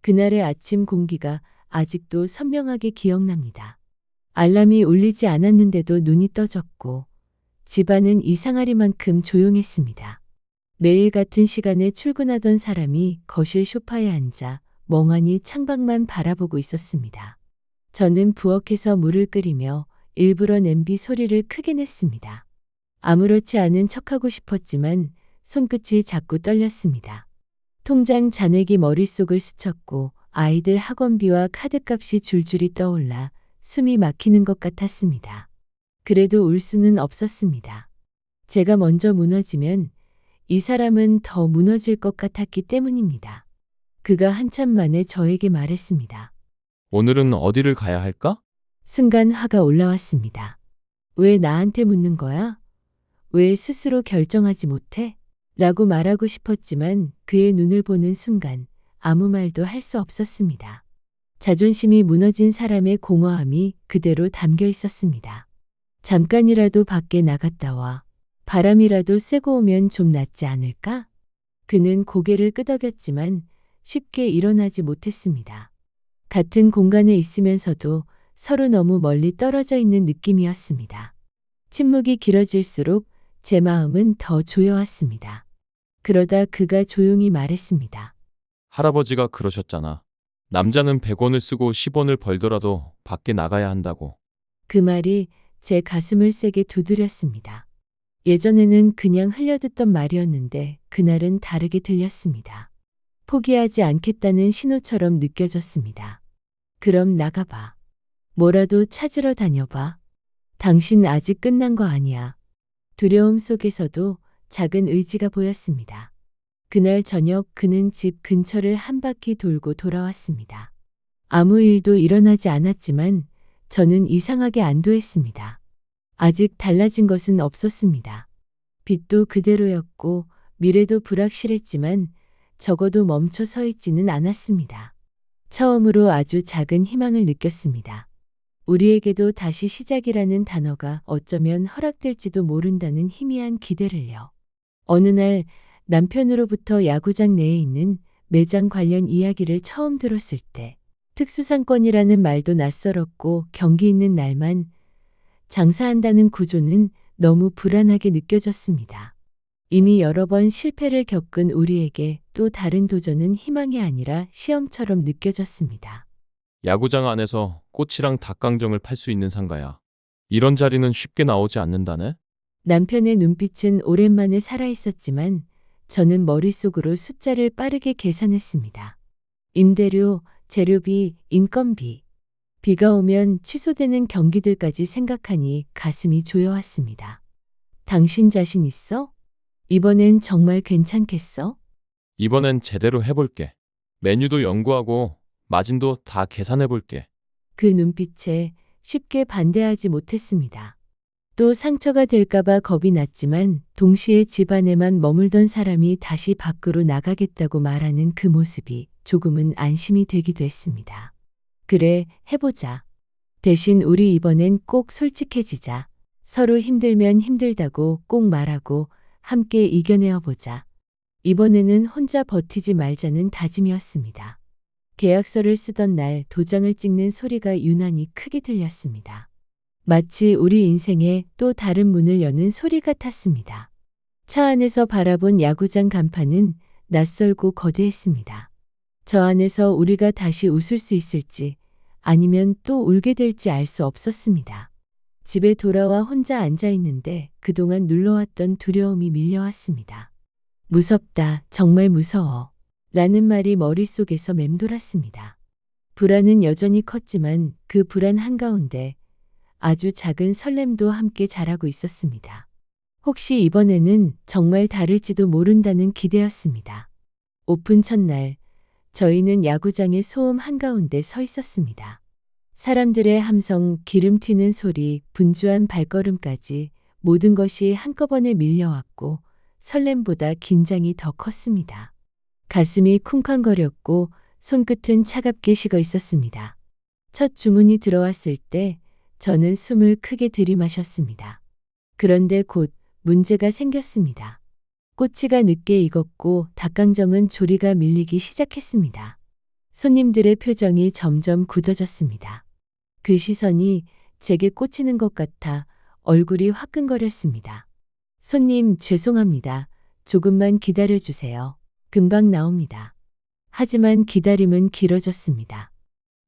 그날의 아침 공기가 아직도 선명하게 기억납니다. 알람이 울리지 않았는데도 눈이 떠졌고 집안은 이상하리만큼 조용했습니다. 매일 같은 시간에 출근하던 사람이 거실 소파에 앉아 멍하니 창밖만 바라보고 있었습니다. 저는 부엌에서 물을 끓이며 일부러 냄비 소리를 크게 냈습니다. 아무렇지 않은 척하고 싶었지만 손끝이 자꾸 떨렸습니다. 통장 잔액이 머릿속을 스쳤고 아이들 학원비와 카드값이 줄줄이 떠올라 숨이 막히는 것 같았습니다. 그래도 울 수는 없었습니다. 제가 먼저 무너지면 이 사람은 더 무너질 것 같았기 때문입니다. 그가 한참 만에 저에게 말했습니다. 오늘은 어디를 가야 할까? 순간 화가 올라왔습니다. 왜 나한테 묻는 거야? 왜 스스로 결정하지 못해? 라고 말하고 싶었지만 그의 눈을 보는 순간 아무 말도 할 수 없었습니다. 자존심이 무너진 사람의 공허함이 그대로 담겨 있었습니다. 잠깐이라도 밖에 나갔다 와 바람이라도 쐬고 오면 좀 낫지 않을까? 그는 고개를 끄덕였지만 쉽게 일어나지 못했습니다. 같은 공간에 있으면서도 서로 너무 멀리 떨어져 있는 느낌이었습니다. 침묵이 길어질수록 제 마음은 더 조여왔습니다. 그러다 그가 조용히 말했습니다. 할아버지가 그러셨잖아. 남자는 100원을 쓰고 10원을 벌더라도 밖에 나가야 한다고. 그 말이 제 가슴을 세게 두드렸습니다. 예전에는 그냥 흘려듣던 말이었는데 그날은 다르게 들렸습니다. 포기하지 않겠다는 신호처럼 느껴졌습니다. 그럼 나가봐. 뭐라도 찾으러 다녀봐. 당신 아직 끝난 거 아니야. 두려움 속에서도 작은 의지가 보였습니다. 그날 저녁 그는 집 근처를 한 바퀴 돌고 돌아왔습니다. 아무 일도 일어나지 않았지만 저는 이상하게 안도했습니다. 아직 달라진 것은 없었습니다. 빛도 그대로였고 미래도 불확실했지만 적어도 멈춰 서 있지는 않았습니다. 처음으로 아주 작은 희망을 느꼈습니다. 우리에게도 다시 시작이라는 단어가 어쩌면 허락될지도 모른다는 희미한 기대를요. 어느 날 남편으로부터 야구장 내에 있는 매장 관련 이야기를 처음 들었을 때 특수상권이라는 말도 낯설었고 경기 있는 날만 장사한다는 구조는 너무 불안하게 느껴졌습니다. 이미 여러 번 실패를 겪은 우리에게 또 다른 도전은 희망이 아니라 시험처럼 느껴졌습니다. 야구장 안에서 꽃이랑 닭강정을 팔 수 있는 상가야. 이런 자리는 쉽게 나오지 않는다네? 남편의 눈빛은 오랜만에 살아있었지만 저는 머릿속으로 숫자를 빠르게 계산했습니다. 임대료, 재료비, 인건비. 비가 오면 취소되는 경기들까지 생각하니 가슴이 조여왔습니다. 당신 자신 있어? 이번엔 정말 괜찮겠어? 이번엔 제대로 해볼게. 메뉴도 연구하고 마진도 다 계산해볼게. 그 눈빛에 쉽게 반대하지 못했습니다. 또 상처가 될까봐 겁이 났지만 동시에 집 안에만 머물던 사람이 다시 밖으로 나가겠다고 말하는 그 모습이 조금은 안심이 되기도 했습니다. 그래, 해보자. 대신 우리 이번엔 꼭 솔직해지자. 서로 힘들면 힘들다고 꼭 말하고 함께 이겨내어 보자. 이번에는 혼자 버티지 말자는 다짐이었습니다. 계약서를 쓰던 날 도장을 찍는 소리가 유난히 크게 들렸습니다. 마치 우리 인생에 또 다른 문을 여는 소리 같았습니다. 차 안에서 바라본 야구장 간판은 낯설고 거대했습니다. 저 안에서 우리가 다시 웃을 수 있을지 아니면 또 울게 될지 알 수 없었습니다. 집에 돌아와 혼자 앉아 있는데 그동안 눌러왔던 두려움이 밀려왔습니다. 무섭다, 정말 무서워. 라는 말이 머릿속에서 맴돌았습니다. 불안은 여전히 컸지만 그 불안 한가운데 아주 작은 설렘도 함께 자라고 있었습니다. 혹시 이번에는 정말 다를지도 모른다는 기대였습니다. 오픈 첫날, 저희는 야구장의 소음 한가운데 서 있었습니다. 사람들의 함성, 기름 튀는 소리, 분주한 발걸음까지 모든 것이 한꺼번에 밀려왔고 설렘보다 긴장이 더 컸습니다. 가슴이 쿵쾅거렸고 손끝은 차갑게 식어 있었습니다. 첫 주문이 들어왔을 때 저는 숨을 크게 들이마셨습니다. 그런데 곧 문제가 생겼습니다. 꼬치가 늦게 익었고 닭강정은 조리가 밀리기 시작했습니다. 손님들의 표정이 점점 굳어졌습니다. 그 시선이 제게 꽂히는 것 같아 얼굴이 화끈거렸습니다. 손님, 죄송합니다. 조금만 기다려 주세요. 금방 나옵니다. 하지만 기다림은 길어졌습니다.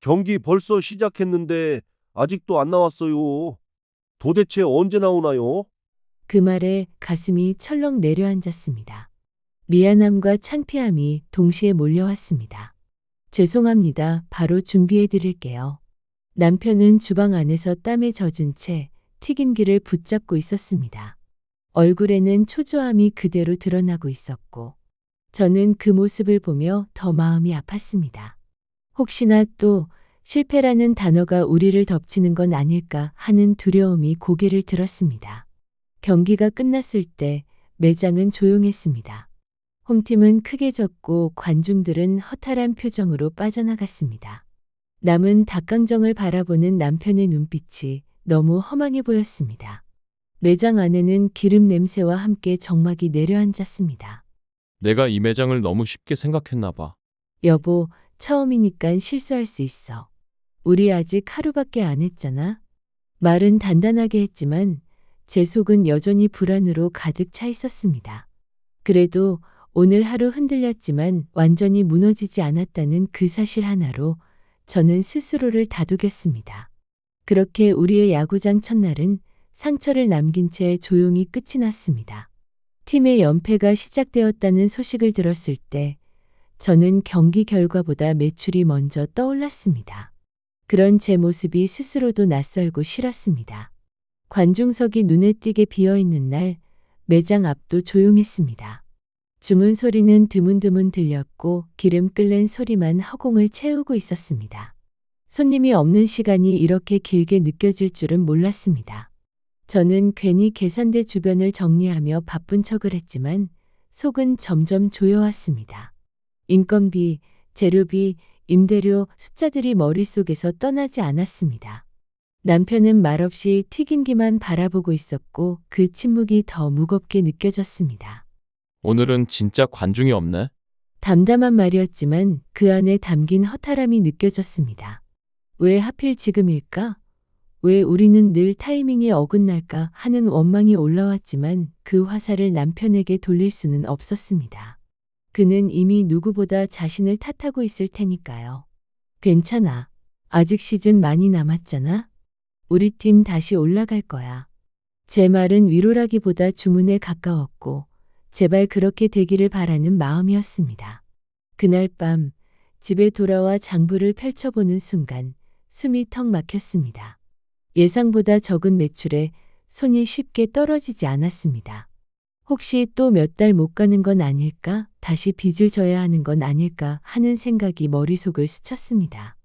경기 벌써 시작했는데 아직도 안 나왔어요. 도대체 언제 나오나요? 그 말에 가슴이 철렁 내려앉았습니다. 미안함과 창피함이 동시에 몰려왔습니다. 죄송합니다. 바로 준비해 드릴게요. 남편은 주방 안에서 땀에 젖은 채 튀김기를 붙잡고 있었습니다. 얼굴에는 초조함이 그대로 드러나고 있었고, 저는 그 모습을 보며 더 마음이 아팠습니다. 혹시나 또 실패라는 단어가 우리를 덮치는 건 아닐까 하는 두려움이 고개를 들었습니다. 경기가 끝났을 때 매장은 조용했습니다. 홈팀은 크게 졌고 관중들은 허탈한 표정으로 빠져나갔습니다. 남은 닭강정을 바라보는 남편의 눈빛이 너무 허망해 보였습니다. 매장 안에는 기름 냄새와 함께 적막이 내려앉았습니다. 내가 이 매장을 너무 쉽게 생각했나 봐. 여보, 처음이니깐 실수할 수 있어. 우리 아직 하루밖에 안 했잖아. 말은 단단하게 했지만 제 속은 여전히 불안으로 가득 차 있었습니다. 그래도 오늘 하루 흔들렸지만 완전히 무너지지 않았다는 그 사실 하나로 저는 스스로를 다독였습니다. 그렇게 우리의 야구장 첫날은 상처를 남긴 채 조용히 끝이 났습니다. 팀의 연패가 시작되었다는 소식을 들었을 때 저는 경기 결과보다 매출이 먼저 떠올랐습니다. 그런 제 모습이 스스로도 낯설고 싫었습니다. 관중석이 눈에 띄게 비어있는 날 매장 앞도 조용했습니다. 주문 소리는 드문드문 들렸고 기름 끓는 소리만 허공을 채우고 있었습니다. 손님이 없는 시간이 이렇게 길게 느껴질 줄은 몰랐습니다. 저는 괜히 계산대 주변을 정리하며 바쁜 척을 했지만 속은 점점 조여왔습니다. 인건비, 재료비, 임대료, 숫자들이 머릿속에서 떠나지 않았습니다. 남편은 말없이 튀김기만 바라보고 있었고 그 침묵이 더 무겁게 느껴졌습니다. 오늘은 진짜 관중이 없네. 담담한 말이었지만 그 안에 담긴 허탈함이 느껴졌습니다. 왜 하필 지금일까? 왜 우리는 늘 타이밍이 어긋날까 하는 원망이 올라왔지만 그 화살을 남편에게 돌릴 수는 없었습니다. 그는 이미 누구보다 자신을 탓하고 있을 테니까요. 괜찮아. 아직 시즌 많이 남았잖아. 우리 팀 다시 올라갈 거야. 제 말은 위로라기보다 주문에 가까웠고 제발 그렇게 되기를 바라는 마음이었습니다. 그날 밤 집에 돌아와 장부를 펼쳐보는 순간 숨이 턱 막혔습니다. 예상보다 적은 매출에 손이 쉽게 떨어지지 않았습니다. 혹시 또 몇 달 못 가는 건 아닐까? 다시 빚을 져야 하는 건 아닐까 하는 생각이 머릿속을 스쳤습니다.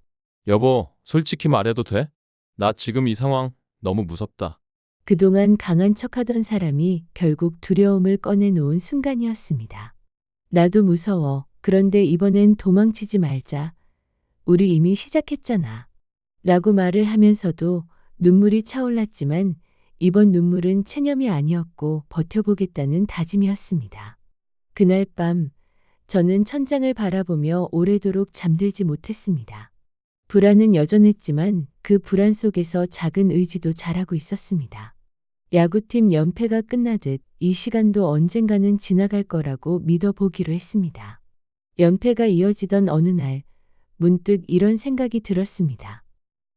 여보, 솔직히 말해도 돼? 나 지금 이 상황 너무 무섭다. 그동안 강한 척하던 사람이 결국 두려움을 꺼내놓은 순간이었습니다. 나도 무서워. 그런데 이번엔 도망치지 말자. 우리 이미 시작했잖아. 라고 말을 하면서도 눈물이 차올랐지만 이번 눈물은 체념이 아니었고 버텨보겠다는 다짐이었습니다. 그날 밤 저는 천장을 바라보며 오래도록 잠들지 못했습니다. 불안은 여전했지만 그 불안 속에서 작은 의지도 자라고 있었습니다. 야구팀 연패가 끝나듯 이 시간도 언젠가는 지나갈 거라고 믿어보기로 했습니다. 연패가 이어지던 어느 날 문득 이런 생각이 들었습니다.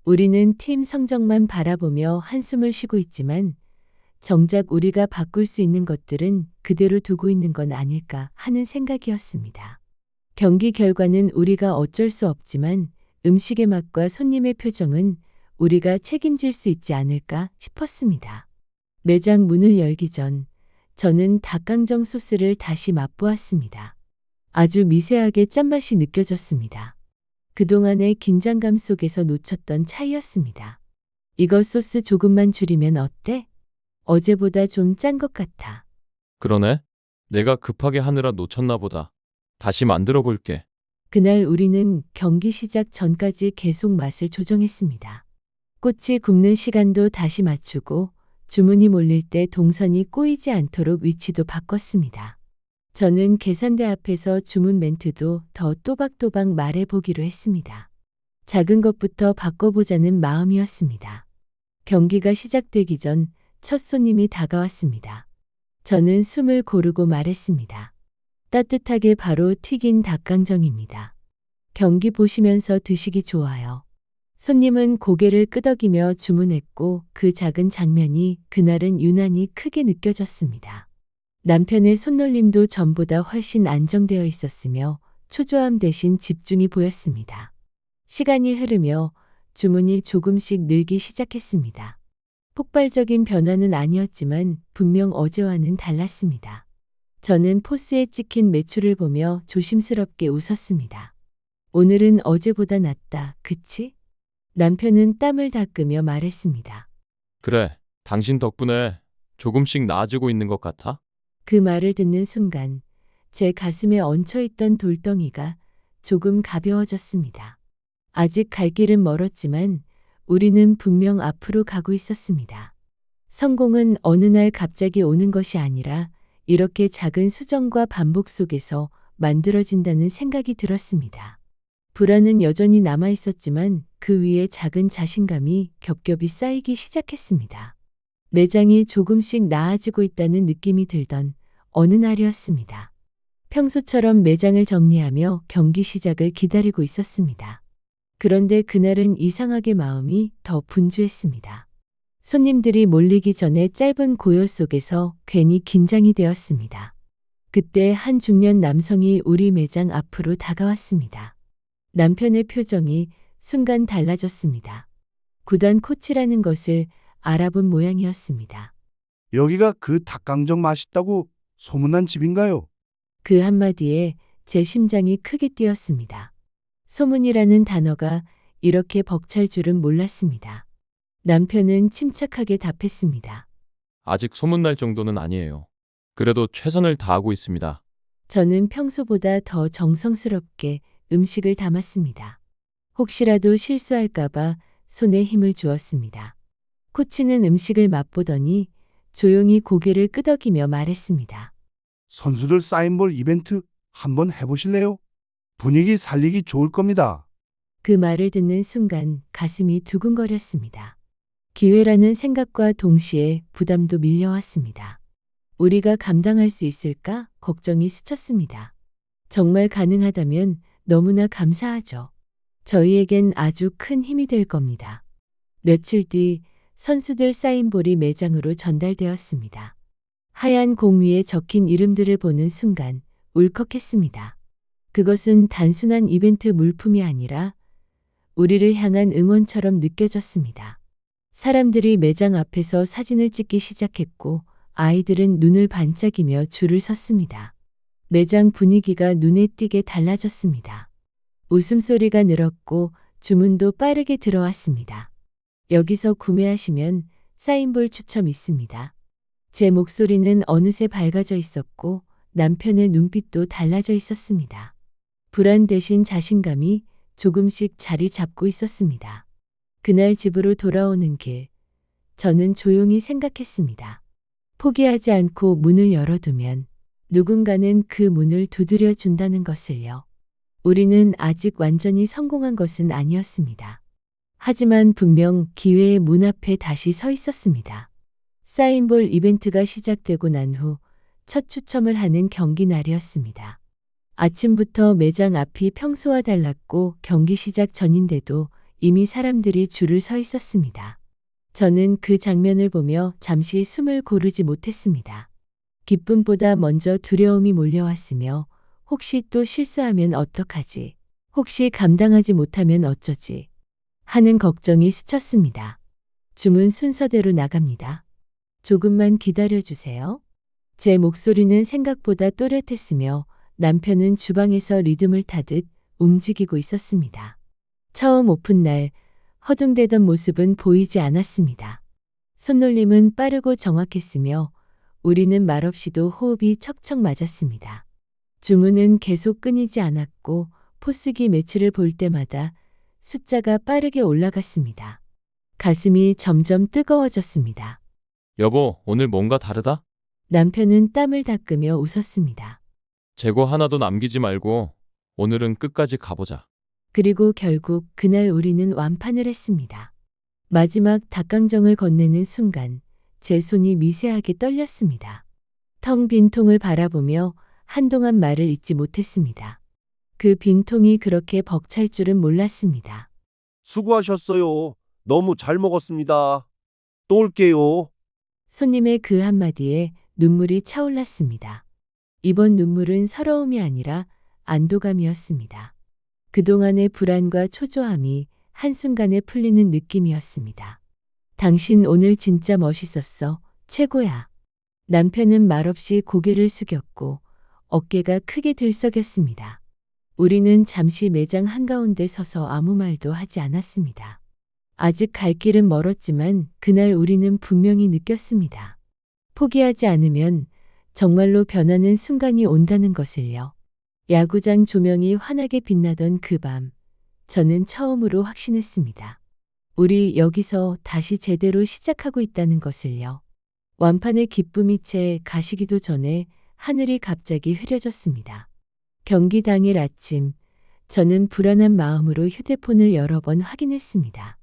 우리는 팀 성적만 바라보며 한숨을 쉬고 있지만 정작 우리가 바꿀 수 있는 것들은 그대로 두고 있는 건 아닐까 하는 생각이었습니다. 경기 결과는 우리가 어쩔 수 없지만 음식의 맛과 손님의 표정은 우리가 책임질 수 있지 않을까 싶었습니다. 매장 문을 열기 전 저는 닭강정 소스를 다시 맛보았습니다. 아주 미세하게 짠맛이 느껴졌습니다. 그동안의 긴장감 속에서 놓쳤던 차이였습니다. 이거 소스 조금만 줄이면 어때? 어제보다 좀 짠 것 같아. 그러네. 내가 급하게 하느라 놓쳤나 보다. 다시 만들어 볼게. 그날 우리는 경기 시작 전까지 계속 맛을 조정했습니다. 꽃이 굽는 시간도 다시 맞추고 주문이 몰릴 때 동선이 꼬이지 않도록 위치도 바꿨습니다. 저는 계산대 앞에서 주문 멘트도 더 또박또박 말해보기로 했습니다. 작은 것부터 바꿔보자는 마음이었습니다. 경기가 시작되기 전 첫 손님이 다가왔습니다. 저는 숨을 고르고 말했습니다. 따뜻하게 바로 튀긴 닭강정입니다. 경기 보시면서 드시기 좋아요. 손님은 고개를 끄덕이며 주문했고 그 작은 장면이 그날은 유난히 크게 느껴졌습니다. 남편의 손놀림도 전보다 훨씬 안정되어 있었으며 초조함 대신 집중이 보였습니다. 시간이 흐르며 주문이 조금씩 늘기 시작했습니다. 폭발적인 변화는 아니었지만 분명 어제와는 달랐습니다. 저는 포스에 찍힌 매출을 보며 조심스럽게 웃었습니다. 오늘은 어제보다 낫다, 그치? 남편은 땀을 닦으며 말했습니다. 그래, 당신 덕분에 조금씩 나아지고 있는 것 같아? 그 말을 듣는 순간 제 가슴에 얹혀있던 돌덩이가 조금 가벼워졌습니다. 아직 갈 길은 멀었지만 우리는 분명 앞으로 가고 있었습니다. 성공은 어느 날 갑자기 오는 것이 아니라 이렇게 작은 수정과 반복 속에서 만들어진다는 생각이 들었습니다. 불안은 여전히 남아 있었지만 그 위에 작은 자신감이 겹겹이 쌓이기 시작했습니다. 매장이 조금씩 나아지고 있다는 느낌이 들던 어느 날이었습니다. 평소처럼 매장을 정리하며 경기 시작을 기다리고 있었습니다. 그런데 그날은 이상하게 마음이 더 분주했습니다. 손님들이 몰리기 전에 짧은 고요 속에서 괜히 긴장이 되었습니다. 그때 한 중년 남성이 우리 매장 앞으로 다가왔습니다. 남편의 표정이 순간 달라졌습니다. 구단 코치라는 것을 알아본 모양이었습니다. 여기가 그 닭강정 맛있다고 소문난 집인가요? 그 한마디에 제 심장이 크게 뛰었습니다. 소문이라는 단어가 이렇게 벅찰 줄은 몰랐습니다. 남편은 침착하게 답했습니다. 아직 소문날 정도는 아니에요. 그래도 최선을 다하고 있습니다. 저는 평소보다 더 정성스럽게 음식을 담았습니다. 혹시라도 실수할까봐 손에 힘을 주었습니다. 코치는 음식을 맛보더니 조용히 고개를 끄덕이며 말했습니다. 선수들 사인볼 이벤트 한번 해보실래요? 분위기 살리기 좋을 겁니다. 그 말을 듣는 순간 가슴이 두근거렸습니다. 기회라는 생각과 동시에 부담도 밀려왔습니다. 우리가 감당할 수 있을까 걱정이 스쳤습니다. 정말 가능하다면 너무나 감사하죠. 저희에겐 아주 큰 힘이 될 겁니다. 며칠 뒤 선수들 사인볼이 매장으로 전달되었습니다. 하얀 공 위에 적힌 이름들을 보는 순간 울컥했습니다. 그것은 단순한 이벤트 물품이 아니라 우리를 향한 응원처럼 느껴졌습니다. 사람들이 매장 앞에서 사진을 찍기 시작했고 아이들은 눈을 반짝이며 줄을 섰습니다. 매장 분위기가 눈에 띄게 달라졌습니다. 웃음소리가 늘었고 주문도 빠르게 들어왔습니다. 여기서 구매하시면 사인볼 추첨 있습니다. 제 목소리는 어느새 밝아져 있었고 남편의 눈빛도 달라져 있었습니다. 불안 대신 자신감이 조금씩 자리 잡고 있었습니다. 그날 집으로 돌아오는 길, 저는 조용히 생각했습니다. 포기하지 않고 문을 열어두면 누군가는 그 문을 두드려 준다는 것을요. 우리는 아직 완전히 성공한 것은 아니었습니다. 하지만 분명 기회의 문 앞에 다시 서 있었습니다. 사인볼 이벤트가 시작되고 난 후 첫 추첨을 하는 경기 날이었습니다. 아침부터 매장 앞이 평소와 달랐고 경기 시작 전인데도 이미 사람들이 줄을 서 있었습니다. 저는 그 장면을 보며 잠시 숨을 고르지 못했습니다. 기쁨보다 먼저 두려움이 몰려왔으며 혹시 또 실수하면 어떡하지? 혹시 감당하지 못하면 어쩌지? 하는 걱정이 스쳤습니다. 주문 순서대로 나갑니다. 조금만 기다려주세요. 제 목소리는 생각보다 또렷했으며 남편은 주방에서 리듬을 타듯 움직이고 있었습니다. 처음 오픈 날 허둥대던 모습은 보이지 않았습니다. 손놀림은 빠르고 정확했으며 우리는 말없이도 호흡이 척척 맞았습니다. 주문은 계속 끊이지 않았고 포스기 매출을 볼 때마다 숫자가 빠르게 올라갔습니다. 가슴이 점점 뜨거워졌습니다. 여보, 오늘 뭔가 다르다? 남편은 땀을 닦으며 웃었습니다. 재고 하나도 남기지 말고 오늘은 끝까지 가보자. 그리고 결국 그날 우리는 완판을 했습니다. 마지막 닭강정을 건네는 순간 제 손이 미세하게 떨렸습니다. 텅 빈 통을 바라보며 한동안 말을 잇지 못했습니다. 그 빈통이 그렇게 벅찰 줄은 몰랐습니다. 수고하셨어요. 너무 잘 먹었습니다. 또 올게요. 손님의 그 한마디에 눈물이 차올랐습니다. 이번 눈물은 서러움이 아니라 안도감이었습니다. 그동안의 불안과 초조함이 한순간에 풀리는 느낌이었습니다. 당신 오늘 진짜 멋있었어. 최고야. 남편은 말없이 고개를 숙였고 어깨가 크게 들썩였습니다. 우리는 잠시 매장 한가운데 서서 아무 말도 하지 않았습니다. 아직 갈 길은 멀었지만 그날 우리는 분명히 느꼈습니다. 포기하지 않으면 정말로 변하는 순간이 온다는 것을요. 야구장 조명이 환하게 빛나던 그 밤, 저는 처음으로 확신했습니다. 우리 여기서 다시 제대로 시작하고 있다는 것을요. 완판의 기쁨이 채 가시기도 전에 하늘이 갑자기 흐려졌습니다. 경기 당일 아침, 저는 불안한 마음으로 휴대폰을 여러 번 확인했습니다.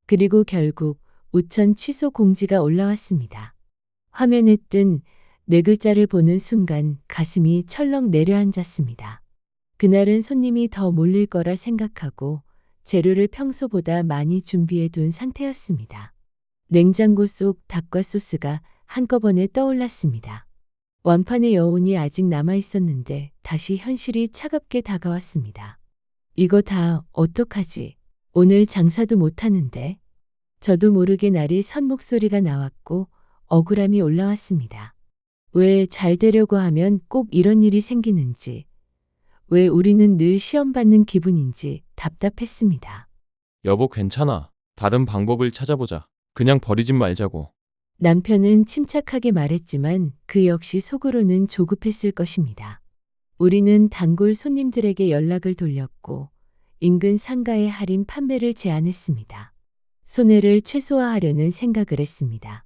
그리고 결국 우천 취소 공지가 올라왔습니다. 화면에 뜬 네 글자를 보는 순간 가슴이 철렁 내려앉았습니다. 그날은 손님이 더 몰릴 거라 생각하고 재료를 평소보다 많이 준비해 둔 상태였습니다. 냉장고 속 닭과 소스가 한꺼번에 떠올랐습니다. 완판의 여운이 아직 남아 있었는데 다시 현실이 차갑게 다가왔습니다. 이거 다 어떡하지? 오늘 장사도 못하는데. 저도 모르게 날이 선 목소리가 나왔고 억울함이 올라왔습니다. 왜 잘 되려고 하면 꼭 이런 일이 생기는지, 왜 우리는 늘 시험받는 기분인지 답답했습니다. 여보 괜찮아. 다른 방법을 찾아보자. 그냥 버리진 말자고. 남편은 침착하게 말했지만 그 역시 속으로는 조급했을 것입니다. 우리는 단골 손님들에게 연락을 돌렸고 인근 상가의 할인 판매를 제안했습니다. 손해를 최소화하려는 생각을 했습니다.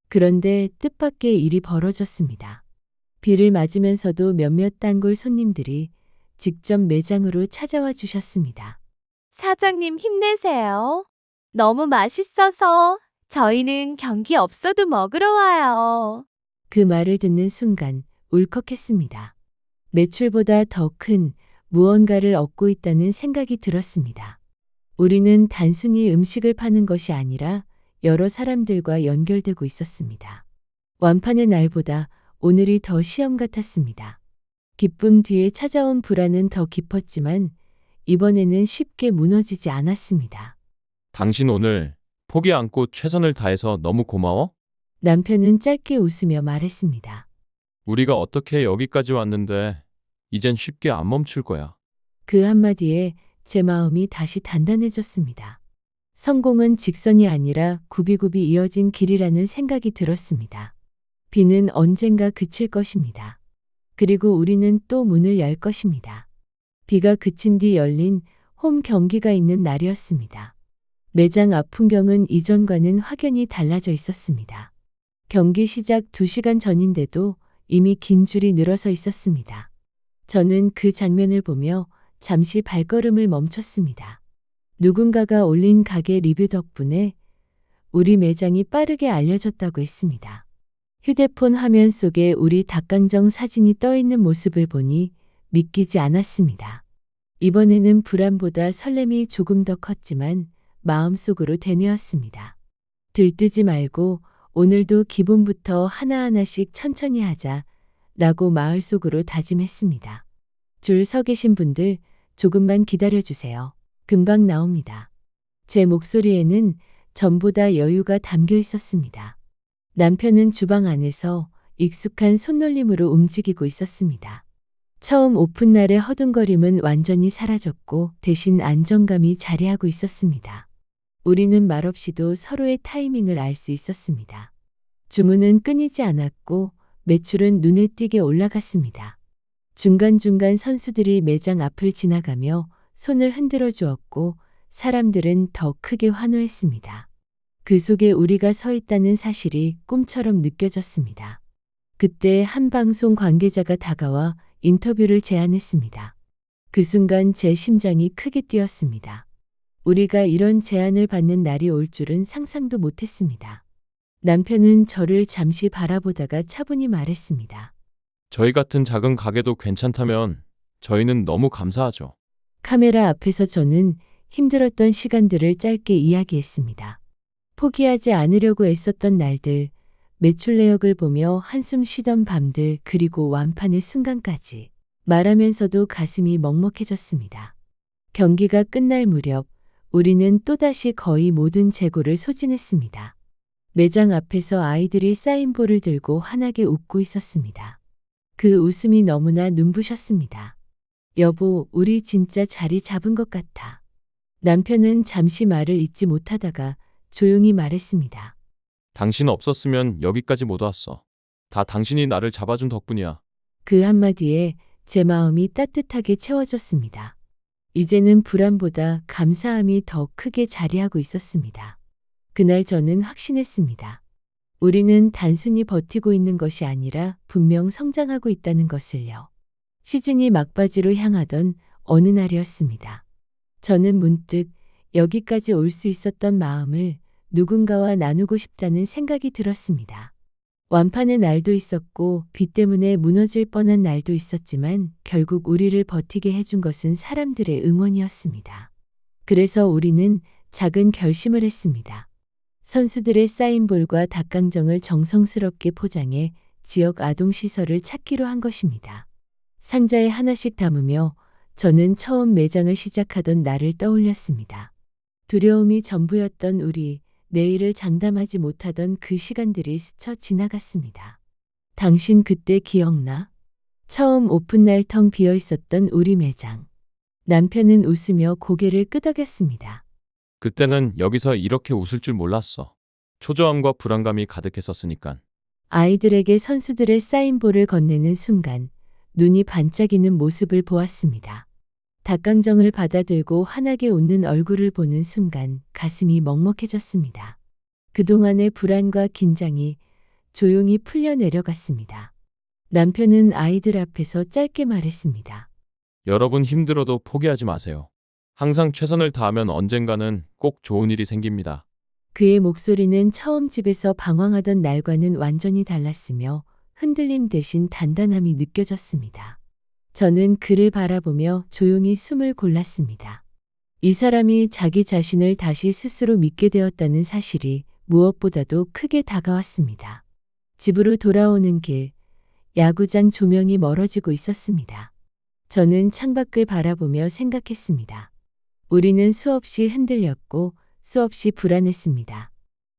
그런데 뜻밖의 일이 벌어졌습니다. 비를 맞으면서도 몇몇 단골 손님들이 직접 매장으로 찾아와 주셨습니다. 사장님 힘내세요. 너무 맛있어서 저희는 경기 없어도 먹으러 와요. 그 말을 듣는 순간 울컥했습니다. 매출보다 더 큰 무언가를 얻고 있다는 생각이 들었습니다. 우리는 단순히 음식을 파는 것이 아니라 여러 사람들과 연결되고 있었습니다. 완판의 날보다 오늘이 더 시험 같았습니다. 기쁨 뒤에 찾아온 불안은 더 깊었지만 이번에는 쉽게 무너지지 않았습니다. 당신 오늘 포기 않고 최선을 다해서 너무 고마워? 남편은 짧게 웃으며 말했습니다. 우리가 어떻게 여기까지 왔는데 이젠 쉽게 안 멈출 거야. 그 한마디에 제 마음이 다시 단단해졌습니다. 성공은 직선이 아니라 굽이굽이 이어진 길이라는 생각이 들었습니다. 비는 언젠가 그칠 것입니다. 그리고 우리는 또 문을 열 것입니다. 비가 그친 뒤 열린 홈 경기가 있는 날이었습니다. 매장 앞 풍경은 이전과는 확연히 달라져 있었습니다. 경기 시작 2시간 전인데도 이미 긴 줄이 늘어서 있었습니다. 저는 그 장면을 보며 잠시 발걸음을 멈췄습니다. 누군가가 올린 가게 리뷰 덕분에 우리 매장이 빠르게 알려졌다고 했습니다. 휴대폰 화면 속에 우리 닭강정 사진이 떠 있는 모습을 보니 믿기지 않았습니다. 이번에는 불안보다 설렘이 조금 더 컸지만 마음속으로 되뇌었습니다. 들뜨지 말고 오늘도 기분부터 하나하나씩 천천히 하자 라고 마을속으로 다짐했습니다. 줄 서 계신 분들 조금만 기다려주세요. 금방 나옵니다. 제 목소리에는 전보다 여유가 담겨 있었습니다. 남편은 주방 안에서 익숙한 손놀림으로 움직이고 있었습니다. 처음 오픈 날의 허둥거림은 완전히 사라졌고 대신 안정감이 자리하고 있었습니다. 우리는 말없이도 서로의 타이밍을 알 수 있었습니다. 주문은 끊이지 않았고 매출은 눈에 띄게 올라갔습니다. 중간중간 선수들이 매장 앞을 지나가며 손을 흔들어 주었고 사람들은 더 크게 환호했습니다. 그 속에 우리가 서 있다는 사실이 꿈처럼 느껴졌습니다. 그때 한 방송 관계자가 다가와 인터뷰를 제안했습니다. 그 순간 제 심장이 크게 뛰었습니다. 우리가 이런 제안을 받는 날이 올 줄은 상상도 못했습니다. 남편은 저를 잠시 바라보다가 차분히 말했습니다. 저희 같은 작은 가게도 괜찮다면 저희는 너무 감사하죠. 카메라 앞에서 저는 힘들었던 시간들을 짧게 이야기했습니다. 포기하지 않으려고 애썼던 날들, 매출 내역을 보며 한숨 쉬던 밤들, 그리고 완판의 순간까지 말하면서도 가슴이 먹먹해졌습니다. 경기가 끝날 무렵 우리는 또다시 거의 모든 재고를 소진했습니다. 매장 앞에서 아이들이 사인볼을 들고 환하게 웃고 있었습니다. 그 웃음이 너무나 눈부셨습니다. 여보, 우리 진짜 자리 잡은 것 같아. 남편은 잠시 말을 잇지 못하다가 조용히 말했습니다. 당신 없었으면 여기까지 못 왔어. 다 당신이 나를 잡아준 덕분이야. 그 한마디에 제 마음이 따뜻하게 채워졌습니다. 이제는 불안보다 감사함이 더 크게 자리하고 있었습니다. 그날 저는 확신했습니다. 우리는 단순히 버티고 있는 것이 아니라 분명 성장하고 있다는 것을요. 시즌이 막바지로 향하던 어느 날이었습니다. 저는 문득 여기까지 올 수 있었던 마음을 누군가와 나누고 싶다는 생각이 들었습니다. 완판의 날도 있었고 비 때문에 무너질 뻔한 날도 있었지만 결국 우리를 버티게 해준 것은 사람들의 응원이었습니다. 그래서 우리는 작은 결심을 했습니다. 선수들의 사인볼과 닭강정을 정성스럽게 포장해 지역 아동시설을 찾기로 한 것입니다. 상자에 하나씩 담으며 저는 처음 매장을 시작하던 날을 떠올렸습니다. 두려움이 전부였던 우리, 내일을 장담하지 못하던 그 시간들이 스쳐 지나갔습니다. 당신 그때 기억나? 처음 오픈날 텅 비어 있었던 우리 매장. 남편은 웃으며 고개를 끄덕였습니다. 그때는 여기서 이렇게 웃을 줄 몰랐어. 초조함과 불안감이 가득했었으니까. 아이들에게 선수들의 사인볼을 건네는 순간 눈이 반짝이는 모습을 보았습니다. 닭강정을 받아들고 환하게 웃는 얼굴을 보는 순간 가슴이 먹먹해졌습니다. 그동안의 불안과 긴장이 조용히 풀려 내려갔습니다. 남편은 아이들 앞에서 짧게 말했습니다. 여러분 힘들어도 포기하지 마세요. 항상 최선을 다하면 언젠가는 꼭 좋은 일이 생깁니다. 그의 목소리는 처음 집에서 방황하던 날과는 완전히 달랐으며 흔들림 대신 단단함이 느껴졌습니다. 저는 그를 바라보며 조용히 숨을 골랐습니다. 이 사람이 자기 자신을 다시 스스로 믿게 되었다는 사실이 무엇보다도 크게 다가왔습니다. 집으로 돌아오는 길, 야구장 조명이 멀어지고 있었습니다. 저는 창밖을 바라보며 생각했습니다. 우리는 수없이 흔들렸고 수없이 불안했습니다.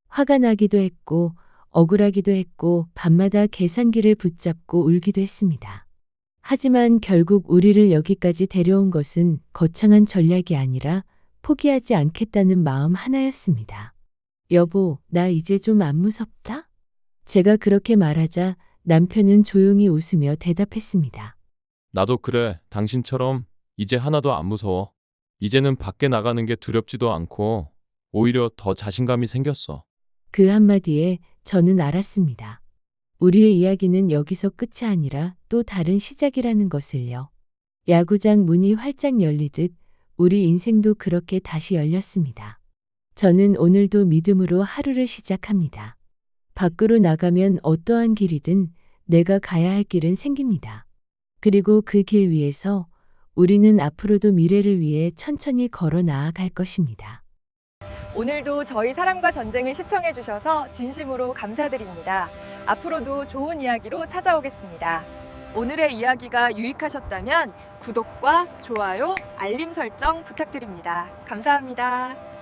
화가 나기도 했고 억울하기도 했고 밤마다 계산기를 붙잡고 울기도 했습니다. 하지만 결국 우리를 여기까지 데려온 것은 거창한 전략이 아니라 포기하지 않겠다는 마음 하나였습니다. 여보, 나 이제 좀 안 무섭다? 제가 그렇게 말하자 남편은 조용히 웃으며 대답했습니다. 나도 그래. 당신처럼 이제 하나도 안 무서워. 이제는 밖에 나가는 게 두렵지도 않고 오히려 더 자신감이 생겼어. 그 한마디에 저는 알았습니다. 우리의 이야기는 여기서 끝이 아니라 또 다른 시작이라는 것을요. 야구장 문이 활짝 열리듯 우리 인생도 그렇게 다시 열렸습니다. 저는 오늘도 믿음으로 하루를 시작합니다. 밖으로 나가면 어떠한 길이든 내가 가야 할 길은 생깁니다. 그리고 그 길 위에서 우리는 앞으로도 미래를 위해 천천히 걸어 나아갈 것입니다. 오늘도 저희 사랑과 전쟁을 시청해 주셔서 진심으로 감사드립니다. 앞으로도 좋은 이야기로 찾아오겠습니다. 오늘의 이야기가 유익하셨다면 구독과 좋아요, 알림 설정 부탁드립니다. 감사합니다.